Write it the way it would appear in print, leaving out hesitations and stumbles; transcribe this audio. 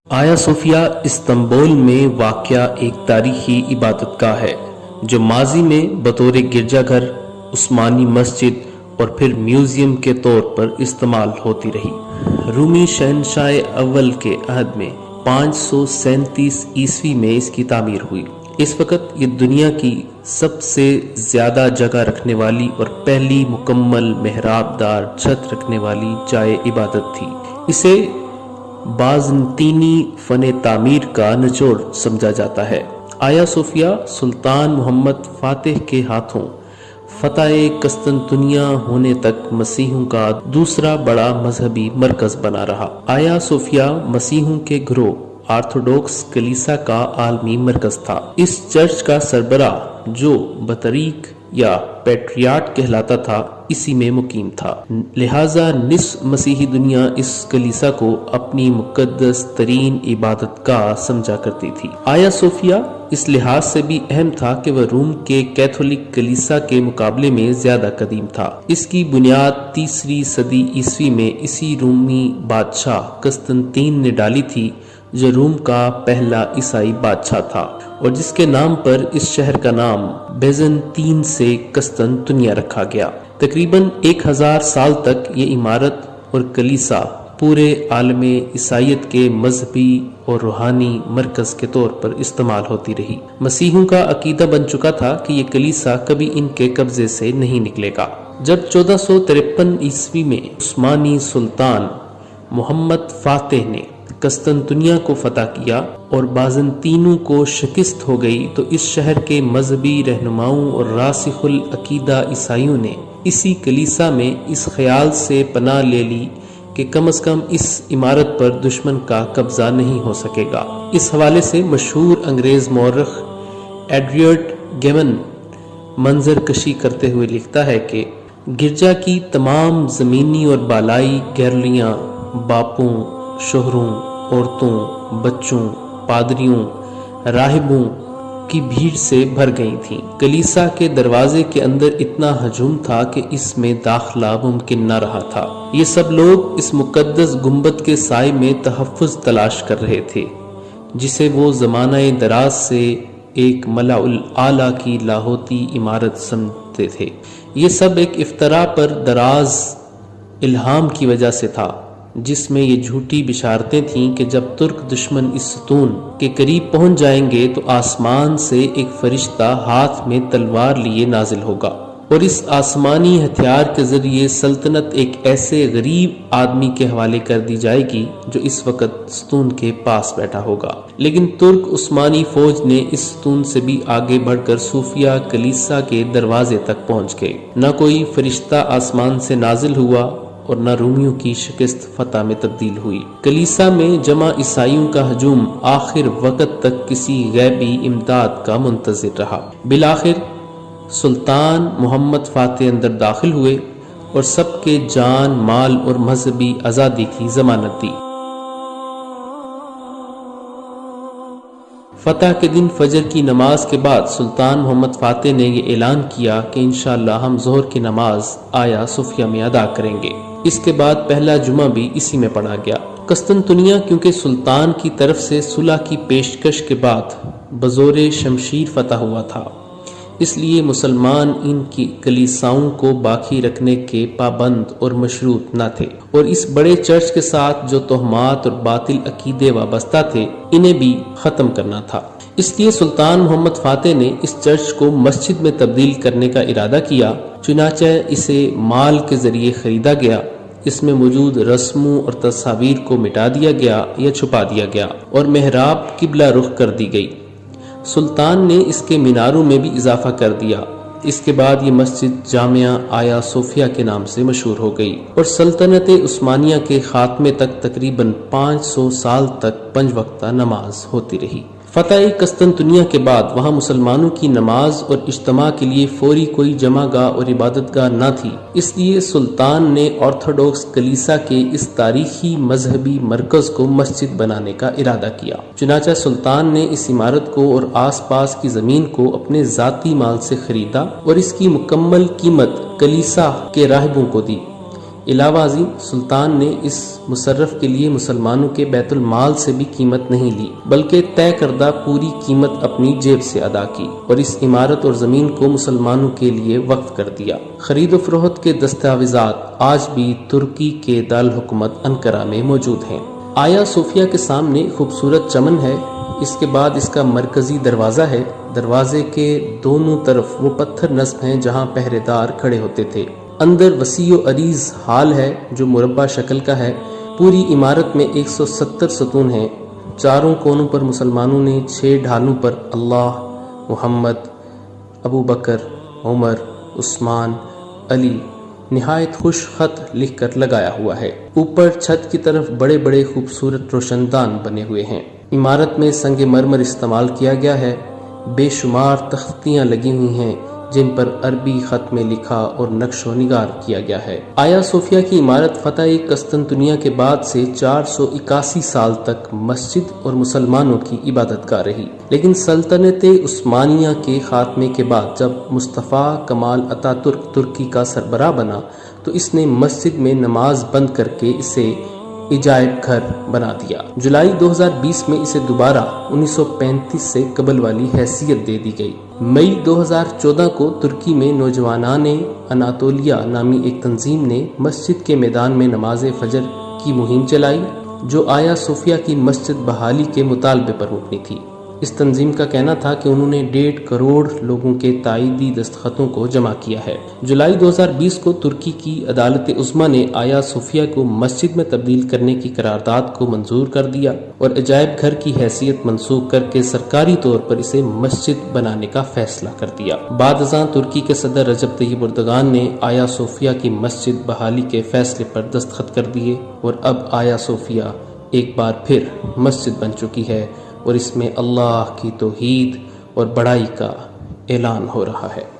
آیا صوفیہ استنبول میں واقع ایک تاریخی عبادت گاہ ہے جو ماضی میں بطور گرجا گھر، عثمانی مسجد اور پھر میوزیم کے طور پر استعمال ہوتی رہی۔ رومی شہنشاہ اول کے عہد میں 537 عیسوی میں اس کی تعمیر ہوئی۔ اس وقت یہ دنیا کی سب سے زیادہ جگہ رکھنے والی اور پہلی مکمل محراب دار چھت رکھنے والی جائے عبادت تھی۔ اسے بازنطینی فن تعمیر کا نچوڑ سمجھا جاتا ہے۔ آیا صوفیہ سلطان محمد فاتح کے ہاتھوں فتح قسطنطنیہ ہونے تک مسیحیوں کا دوسرا بڑا مذہبی مرکز بنا رہا۔ آیا صوفیہ مسیحیوں کے گروہ آرتھوڈوکس کلیسا کا عالمی مرکز تھا۔ اس چرچ کا سربراہ جو بطریق یا پیٹریارٹ کہلاتا تھا اسی میں مقیم تھا، لہٰذا نصف مسیحی دنیا اس کلیسا کو اپنی مقدس ترین عبادت گاہ سمجھا کرتی تھی۔ آیا صوفیہ اس لحاظ سے بھی اہم تھا کہ وہ روم کے کیتھولک کلیسا کے مقابلے میں زیادہ قدیم تھا۔ اس کی بنیاد 3 صدی عیسوی میں اسی رومی بادشاہ قسطنطین نے ڈالی تھی جو روم کا پہلا عیسائی بادشاہ تھا، اور جس کے نام پر اس شہر کا نام بیزنطین سے قسطنطنیہ رکھا گیا۔ تقریباً 1000 سال تک یہ عمارت اور کلیسا پورے عالم عیسائیت کے مذہبی اور روحانی مرکز کے طور پر استعمال ہوتی رہی۔ مسیحیوں کا عقیدہ بن چکا تھا کہ یہ کلیسا کبھی ان کے قبضے سے نہیں نکلے گا۔ جب 1453 عیسوی میں عثمانی سلطان محمد فاتح نے قسطنطنیہ کو فتح کیا اور بازنطینوں کو شکست ہو گئی تو اس شہر کے مذہبی رہنماؤں اور راسخ العقیدہ عیسائیوں نے اسی کلیسا میں اس خیال سے پناہ لے لی کہ کم از کم اس عمارت پر دشمن کا قبضہ نہیں ہو سکے گا۔ اس حوالے سے مشہور انگریز مورخ ایڈورڈ گیمن منظر کشی کرتے ہوئے لکھتا ہے کہ گرجا کی تمام زمینی اور بالائی گیلریاں باپوں، شوہروں، عورتوں، بچوں، پادریوں، راہبوں کی بھیڑ سے بھر گئی تھیں۔ کلیسا کے دروازے کے اندر اتنا ہجوم تھا کہ اس میں داخلہ ممکن نہ رہا تھا۔ یہ سب لوگ اس مقدس گنبد کے سائے میں تحفظ تلاش کر رہے تھے جسے وہ زمانہ دراز سے ایک ملأ الاعلیٰ کی لاہوتی عمارت سمجھتے تھے۔ یہ سب ایک افتراء پر دراز الہام کی وجہ سے تھا، جس میں یہ جھوٹی بشارتیں تھیں کہ جب ترک دشمن اس ستون کے قریب پہنچ جائیں گے تو آسمان سے ایک فرشتہ ہاتھ میں تلوار لیے نازل ہوگا اور اس آسمانی ہتھیار کے ذریعے سلطنت ایک ایسے غریب آدمی کے حوالے کر دی جائے گی جو اس وقت ستون کے پاس بیٹھا ہوگا۔ لیکن ترک عثمانی فوج نے اس ستون سے بھی آگے بڑھ کر صوفیہ کلیسا کے دروازے تک پہنچ گئے۔ نہ کوئی فرشتہ آسمان سے نازل ہوا اور نہ رومیوں کی شکست فتح میں تبدیل ہوئی۔ کلیسا میں جمع عیسائیوں کا ہجوم آخر وقت تک کسی غیبی امداد کا منتظر رہا۔ بالآخر سلطان محمد فاتح اندر داخل ہوئے اور سب کے جان، مال اور مذہبی آزادی کی ضمانت دی۔ فتح کے دن فجر کی نماز کے بعد سلطان محمد فاتح نے یہ اعلان کیا کہ انشاءاللہ ہم ظہر کی نماز آیا صوفیہ میں ادا کریں گے۔ اس کے بعد پہلا جمعہ بھی اسی میں پڑھا گیا۔ قسطنطنیہ کیونکہ سلطان کی طرف سے صلح کی پیشکش کے بعد بزور شمشیر فتح ہوا تھا، اس لیے مسلمان ان کی کلیساؤں کو باقی رکھنے کے پابند اور مشروط نہ تھے، اور اس بڑے چرچ کے ساتھ جو توہمات اور باطل عقیدے وابستہ تھے انہیں بھی ختم کرنا تھا۔ اس لیے سلطان محمد فاتح نے اس چرچ کو مسجد میں تبدیل کرنے کا ارادہ کیا، چنانچہ اسے مال کے ذریعے خریدا گیا۔ اس میں موجود رسموں اور تصاویر کو مٹا دیا گیا یا چھپا دیا گیا اور محراب قبلہ رخ کر دی گئی۔ سلطان نے اس کے میناروں میں بھی اضافہ کر دیا۔ اس کے بعد یہ مسجد جامعہ آیا صوفیہ کے نام سے مشہور ہو گئی اور سلطنت عثمانیہ کے خاتمے تک تقریباً 500 سال تک 5 وقتہ نماز ہوتی رہی۔ فتح قسطنطنیہ کے بعد وہاں مسلمانوں کی نماز اور اجتماع کے لیے فوری کوئی جمع گاہ اور عبادت گاہ نہ تھی، اس لیے سلطان نے آرتھوڈوکس کلیسا کے اس تاریخی مذہبی مرکز کو مسجد بنانے کا ارادہ کیا۔ چنانچہ سلطان نے اس عمارت کو اور آس پاس کی زمین کو اپنے ذاتی مال سے خریدا اور اس کی مکمل قیمت کلیسا کے راہبوں کو دی۔ علاوہ ازیں سلطان نے اس مصرف کے لیے مسلمانوں کے بیت المال سے بھی قیمت نہیں لی، بلکہ طے کردہ پوری قیمت اپنی جیب سے ادا کی اور اس عمارت اور زمین کو مسلمانوں کے لیے وقف کر دیا۔ خرید و فروخت کے دستاویزات آج بھی ترکی کے دارالحکومت انقرہ میں موجود ہیں۔ آیا صوفیہ کے سامنے خوبصورت چمن ہے، اس کے بعد اس کا مرکزی دروازہ ہے۔ دروازے کے دونوں طرف وہ پتھر نصب ہیں جہاں پہرے دار کھڑے ہوتے تھے۔ اندر وسیع و عریض ہال ہے جو مربع شکل کا ہے۔ پوری عمارت میں 170 ستون ہیں۔ چاروں کونوں پر مسلمانوں نے 6 ڈھالوں پر اللہ، محمد، ابو بکر، عمر، عثمان، علی نہایت خوش خط لکھ کر لگایا ہوا ہے۔ اوپر چھت کی طرف بڑے بڑے خوبصورت روشن دان بنے ہوئے ہیں۔ عمارت میں سنگ مرمر استعمال کیا گیا ہے۔ بے شمار تختیاں لگی ہوئی ہیں جن پر عربی خط میں لکھا اور نقش و نگار کیا گیا ہے۔ آیا صوفیہ کی عمارت فتح قسطنطنیہ کے بعد سے 481 سال تک مسجد اور مسلمانوں کی عبادت گاہ رہی، لیکن سلطنت عثمانیہ کے خاتمے کے بعد جب مصطفیٰ کمال اتاترک ترکی کا سربراہ بنا تو اس نے مسجد میں نماز بند کر کے اسے عجائب گھر بنا دیا۔ جولائی 2020 میں اسے دوبارہ 1935 سے قبل والی حیثیت دے دی گئی۔ مئی 2014 کو ترکی میں نوجوانان اناطولیہ نامی ایک تنظیم نے مسجد کے میدان میں نماز فجر کی مہم چلائی جو آیا صوفیہ کی مسجد بحالی کے مطالبے پر مبنی تھی۔ اس تنظیم کا کہنا تھا کہ انہوں نے 1.5 کروڑ لوگوں کے تائیدی دستخطوں کو جمع کیا ہے۔ جولائی 2020 کو ترکی کی عدالت عظمیٰ نے آیا صوفیہ کو مسجد میں تبدیل کرنے کی قرارداد کو منظور کر دیا اور عجائب گھر کی حیثیت منسوخ کر کے سرکاری طور پر اسے مسجد بنانے کا فیصلہ کر دیا۔ بعد ازاں ترکی کے صدر رجب طیب اردگان نے آیا صوفیہ کی مسجد بحالی کے فیصلے پر دستخط کر دیے اور اب آیا صوفیہ ایک بار پھر مسجد بن چکی ہے اور اس میں اللہ کی توحید اور بڑائی کا اعلان ہو رہا ہے۔